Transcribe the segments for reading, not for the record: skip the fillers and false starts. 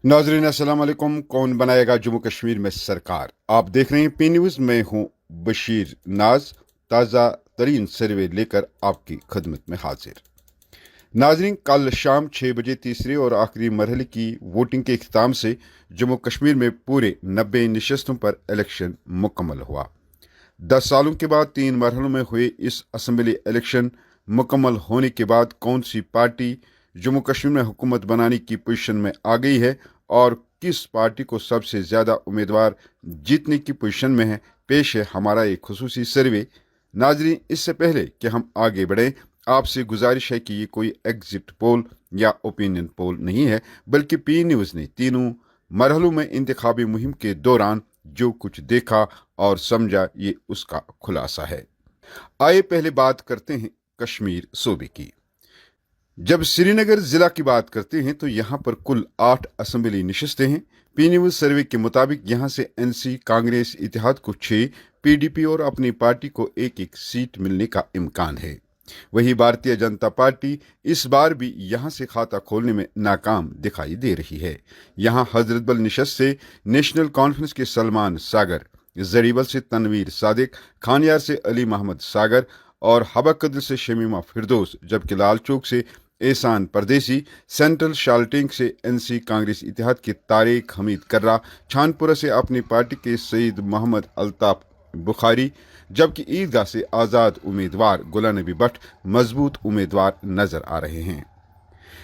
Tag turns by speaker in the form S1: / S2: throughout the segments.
S1: नाजरीन अस्सलाम वालेकुम। कौन बनाएगा जम्मू कश्मीर में सरकार? आप देख रहे हैं पी न्यूज़। मैं हूं बशीर नाज। ताज़ा तरीन सर्वे लेकर आपकी खदमत में हाजिर। नाजरीन, कल शाम 6 बजे तीसरे और आखिरी मरहले की वोटिंग के इख्तिताम से जम्मू कश्मीर में पूरे 90 नशस्तों पर इलेक्शन मुकम्मल हुआ। 10 सालों के बाद 3 मरहलों में हुए इस असम्बली इलेक्शन मुकम्मल होने के बाद कौन सी पार्टी जम्मू कश्मीर में हुकूमत बनाने की पोजीशन में आ गई है और किस पार्टी को सबसे ज़्यादा उम्मीदवार जीतने की पोजीशन में है, पेश है हमारा एक खुसूसी सर्वे। नाजरीन, इससे पहले कि हम आगे बढ़ें, आपसे गुजारिश है कि ये कोई एग्जिट पोल या ओपिनियन पोल नहीं है, बल्कि पी न्यूज़ ने तीनों मरहलों में इंतखाबी मुहिम के दौरान जो कुछ देखा और समझा, ये उसका खुलासा है। आइए पहले बात करते हैं कश्मीर सूबे की। जब श्रीनगर जिला की बात करते हैं तो यहाँ पर कुल 8 असम्बली नशस्तें हैं। पी न्यूज़ सर्वे के मुताबिक यहाँ से एनसी, कांग्रेस, इतिहाद को 6, पीडीपी और अपनी पार्टी को एक एक सीट मिलने का इम्कान है। वही भारतीय जनता पार्टी इस बार भी यहाँ से खाता खोलने में नाकाम दिखाई दे रही है। यहाँ हजरतबल नशस्त से नेशनल कॉन्फ्रेंस के सलमान सागर, जरीबल से तनवीर सादिक, खानियार से अली मोहम्मद सागर और हबा कदर से शमीमा फिरदौस, जबकि लाल चौक से एहसान परदेसी, सेंट्रल शाल्टिंग से एनसी कांग्रेस इतिहाद के तारिक हमीद कर्रा, छानपुरा से अपनी पार्टी के सईद मोहम्मद अल्ताफ बुखारी, जबकि ईदगाह से आज़ाद उम्मीदवार गुलाम नबी भट्ट मजबूत उम्मीदवार नजर आ रहे हैं।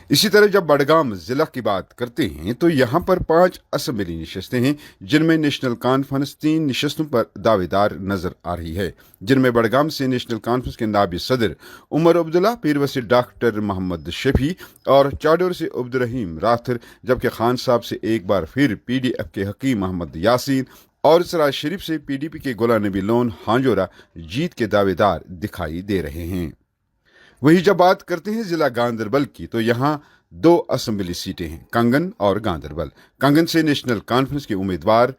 S1: इसी तरह जब बडगाम जिला की बात करते हैं तो यहाँ पर 5 असम्बली नशस्तें हैं, जिनमें नेशनल कॉन्फ्रेंस 3 नशस्तों पर दावेदार नजर आ रही है, जिनमें बडगाम से नेशनल कॉन्फ्रेंस के नायब सदर उमर अब्दुल्ला, पीरवा से डॉक्टर मोहम्मद शफी और चाडोर से अब्दुर्रहीम राथर, जबकि खान साहब से एक बार फिर पीडीएफ के हकीम मोहम्मद यासीन और सराज शरीफ से पीडीपी के गुलाम नबी लोन हांजोरा जीत के दावेदार दिखाई दे रहे हैं। वही जब बात करते हैं जिला गांदरबल की तो यहाँ 2 असम्बली सीटें हैं, कंगन और गांदरबल। कंगन से नेशनल कॉन्फ्रेंस के उम्मीदवार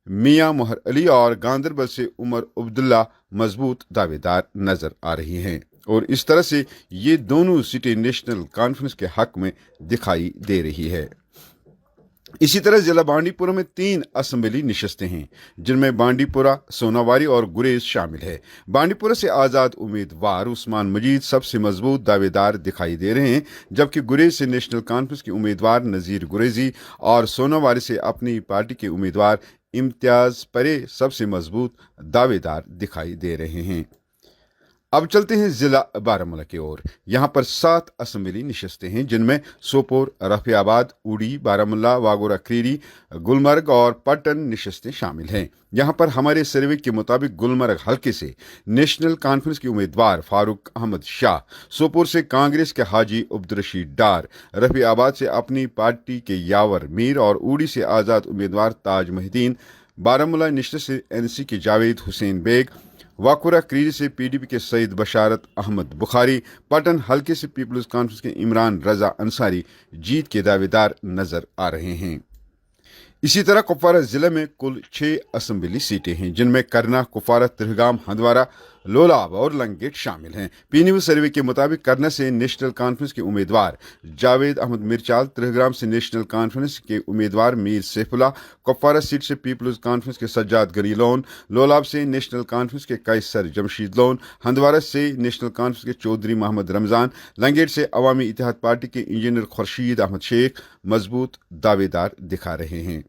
S1: मियां मोहर अली और गांदरबल से उमर अब्दुल्ला मजबूत दावेदार नजर आ रही हैं, और इस तरह से ये दोनों सीटें नेशनल कॉन्फ्रेंस के हक में दिखाई दे रही है। इसी तरह जिला बांडीपुरा में 3 असम्बली नशस्तें हैं, जिनमें बांडीपुरा, सोनावारी और गुरेज शामिल है। बांडीपुरा से आज़ाद उम्मीदवार उस्मान मजीद सबसे मजबूत दावेदार दिखाई दे रहे हैं, जबकि गुरेज से नेशनल कॉन्फ्रेंस के उम्मीदवार नज़ीर गुरेजी और सोनावारी से अपनी पार्टी के उम्मीदवार इम्तियाज परे सबसे मजबूत दावेदार दिखाई दे रहे हैं। अब चलते हैं जिला बारामूला की ओर। यहाँ पर 7 असम्बली नशस्तें हैं, जिनमें सोपोर, रफियाबाद, उड़ी, बारामूला, वागोरा क्रीरी, गुलमर्ग और पट्टन नशस्तें शामिल हैं। यहाँ पर हमारे सर्वे के मुताबिक गुलमर्ग हल्के से नेशनल कॉन्फ्रेंस के उम्मीदवार फारूक अहमद शाह, सोपोर से कांग्रेस के हाजी अब्दुर्रशीद डार, रफियाबाद से अपनी पार्टी के यावर मीर और उड़ी से आज़ाद उम्मीदवार ताज मोहिद्दीन, बारामूला नशस्त से एनसी के जावेद हुसैन बेग, वाकुरा क्रीरी से पीडीपी के सईद बशारत अहमद बुखारी, पटन हल्के से पीपल्स कॉन्फ्रेंस के इमरान रजा अंसारी जीत के दावेदार नजर आ रहे हैं। इसी तरह कुपवारा जिले में कुल 6 असम्बली सीटें हैं, जिनमें करना, कुपवारा, त्रिहगाम, हंदवारा, लोलाब और लंगेट शामिल हैं। पी न्यूज़ सर्वे के मुताबिक करना से नेशनल कॉन्फ्रेंस के उम्मीदवार जावेद अहमद मिर्चाल, त्रिहग्राम से नेशनल कॉन्फ्रेंस के उम्मीदवार मीर सैफुल्ला, कुपवारा सीट से पीपल्स कॉन्फ्रेंस के सज्जाद गनी लोन, लोलाब से नेशनल कॉन्फ्रेंस के कैसर जमशीद लोन, हंदवारा से नेशनल कॉन्फ्रेंस के चौधरी मोहम्मद रमजान, लंगेट से अवामी इत्तेहाद पार्टी के इंजीनियर खुर्शीद अहमद शेख मजबूत दावेदार दिखा रहे हैं।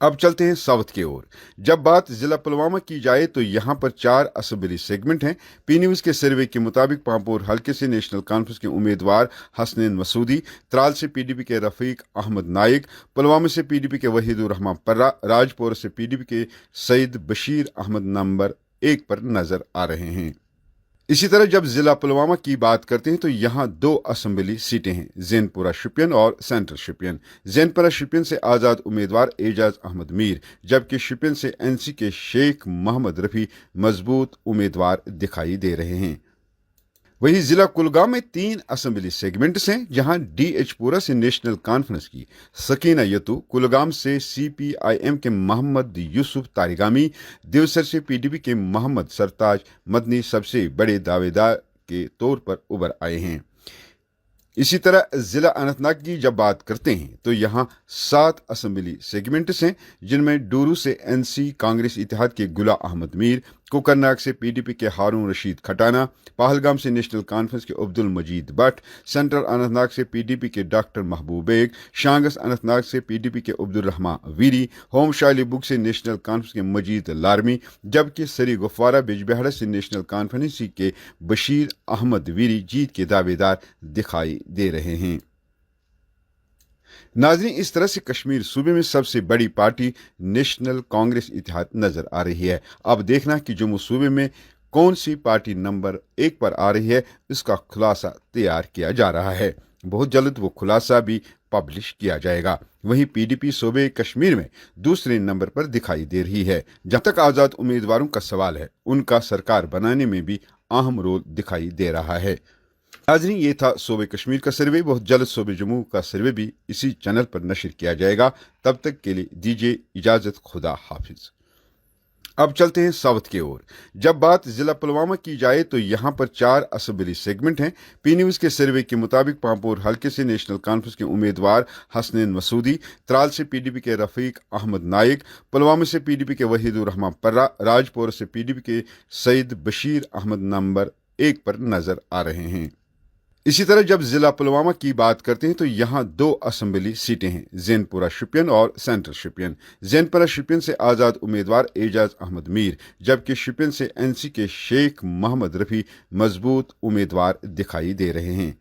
S1: अब चलते हैं साउथ की ओर। जब बात जिला पुलवामा की जाए तो यहाँ पर 4 असम्बली सेगमेंट हैं। पी न्यूज़ के सर्वे के मुताबिक पांपोर हल्के से नेशनल कॉन्फ्रेंस के उम्मीदवार हसनैन मसूदी, त्राल से पीडीपी के रफीक अहमद नाइक, पुलवामा से पीडीपी के वहीदुर रहमान पर्रा, राजपुर से पीडीपी के सईद बशीर अहमद नंबर 1 पर नजर आ रहे हैं। इसी तरह जब जिला पुलवामा की बात करते हैं तो यहाँ 2 असम्बली सीटें हैं, जैनपुरा शुपियन और सेंट्रल शुपियन। जैनपुरा शुपियन से आज़ाद उम्मीदवार एजाज अहमद मीर, जबकि शुपियन से एनसी के शेख मोहम्मद रफ़ी मजबूत उम्मीदवार दिखाई दे रहे हैं। वहीं जिला कुलगाम में 3 असम्बली सेगमेंट्स हैं, जहां डीएचपुरा से नेशनल कॉन्फ्रेंस की सकीना यतु, कुलगाम से सीपीआईएम के मोहम्मद यूसुफ तारिगामी, देवसर से पीडीपी के मोहम्मद सरताज मदनी सबसे बड़े दावेदार के तौर पर उभर आए हैं। इसी तरह जिला अनंतनाग की जब बात करते हैं तो यहाँ 7 असेंबली सेगमेंट्स हैं, जिनमें डूरू से एनसी कांग्रेस इत्तेहाद के गुला अहमद मीर, कोकरनाग से पीडीपी के हारून रशीद खटाना, पहलगाम से नेशनल कॉन्फ्रेंस के अब्दुल मजीद भट्ट, सेंट्रल अनंतनाग से पीडीपी के डॉक्टर महबूब बेग, शांगस अनंतनाग से पीडीपी के अब्दुल रहमान वीरी, होम शालीबुग से नेशनल कॉन्फ्रेंस के मजीद लारमी, जबकि सरी गुफवारा बिजबेहड़ा से नेशनल कॉन्फ्रेंस के बशीर अहमद वीरी जीत के दावेदार दिखाई दे रहे हैं। नाज़रीन, इस तरह से कश्मीर सूबे में सबसे बड़ी पार्टी नेशनल कांग्रेस इत्तेहाद नजर आ रही है। अब देखना कि जम्मू सूबे में कौन सी पार्टी नंबर 1 पर आ रही है, इसका खुलासा तैयार किया जा रहा है। बहुत जल्द वो खुलासा भी पब्लिश किया जाएगा। वहीं पीडीपी सूबे कश्मीर में दूसरे नंबर पर दिखाई दे रही है। जहां तक आज़ाद उम्मीदवारों का सवाल है, उनका सरकार बनाने में भी अहम रोल दिखाई दे रहा है। नाज़रीन, ये था सूबे कश्मीर का सर्वे। बहुत जल्द सूबे जम्मू का सर्वे भी इसी चैनल पर नशर किया जाएगा। तब तक के लिए दीजिए इजाजत। खुदा हाफिज। अब चलते हैं साउथ की ओर। जब बात जिला पुलवामा की जाए तो यहाँ पर 4 असेंबली सेगमेंट हैं। पी न्यूज़ के सर्वे के मुताबिक पांपोर हल्के से नेशनल कॉन्फ्रेंस के उम्मीदवार हसनैन मसूदी, त्राल से पीडीपी के रफीक अहमद नाइक, पुलवामा से पीडीपी के वहीदुर रहमान पर्रा, राजपुर से पीडीपी के सईद बशीर अहमद नंबर 1 पर नजर आ रहे हैं। इसी तरह जब जिला पुलवामा की बात करते हैं तो यहाँ 2 असेंबली सीटें हैं, जैनपुरा शुपियन और सेंट्रल शुपियन। जैनपुरा शुपियन से आज़ाद उम्मीदवार एजाज अहमद मीर, जबकि शुपियन से एनसी के शेख मोहम्मद रफ़ी मजबूत उम्मीदवार दिखाई दे रहे हैं।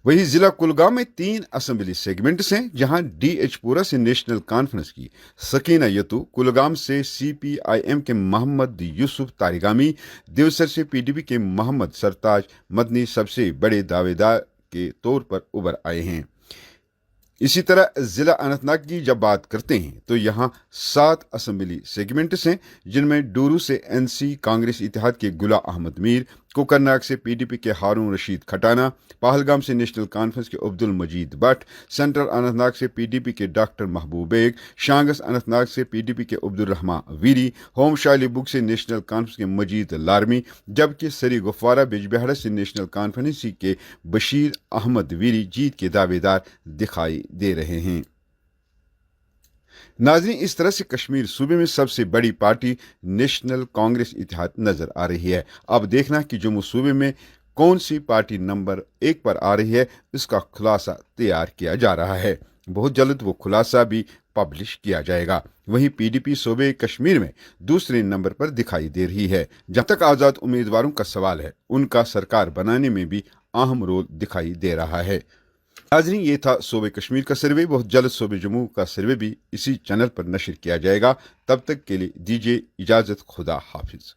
S1: वहीं जिला कुलगाम में 3 असेंबली सेगमेंट्स हैं, जहां डीएचपुरा से नेशनल कॉन्फ्रेंस की सकीना यतू, कुलगाम से सीपीआईएम के मोहम्मद यूसुफ तारिगामी, देवसर से पीडीपी के मोहम्मद सरताज मदनी सबसे बड़े दावेदार के तौर पर उभर आए हैं। इसी तरह जिला अनंतनाग की जब बात करते हैं तो यहाँ 7 असेंबली सेगमेंट्स हैं, जिनमें डूरू से एनसी कांग्रेस इत्तेहाद के गुला अहमद मीर, कोकरनाग से पीडीपी के हारून रशीद खटाना, पहलगाम से नेशनल कॉन्फ्रेंस के अब्दुल मजीद भट्ट, सेंट्रल अनंतनाग से पीडीपी के डॉक्टर महबूब बेग, शांगस अनंतनाग से पीडीपी के अब्दुल रहमान वीरी, होम शालीबुग से नेशनल कॉन्फ्रेंस के मजीद लारमी, जबकि सरी गुफवारा बिजबेहड़ा से नेशनल कॉन्फ्रेंस के बशीर अहमद वीरी जीत के दावेदार दिखाई दे रहे हैं। नाज़रीन, इस तरह से कश्मीर सूबे में सबसे बड़ी पार्टी नेशनल कांग्रेस इत्तेहाद नजर आ रही है। अब देखना कि जम्मू सूबे में कौन सी पार्टी नंबर 1 पर आ रही है, इसका खुलासा तैयार किया जा रहा है। बहुत जल्द वो खुलासा भी पब्लिश किया जाएगा। वहीं पीडीपी सूबे कश्मीर में दूसरे नंबर पर दिखाई दे रही है। जहां तक आज़ाद उम्मीदवारों का सवाल है, उनका सरकार बनाने में भी अहम रोल दिखाई दे रहा है। नाज़रीन, ये था सूबे कश्मीर का सर्वे। बहुत जल्द सूबे जम्मू का सर्वे भी इसी चैनल पर नशर किया जाएगा। तब तक के लिए दीजिए इजाजत। खुदा हाफिज।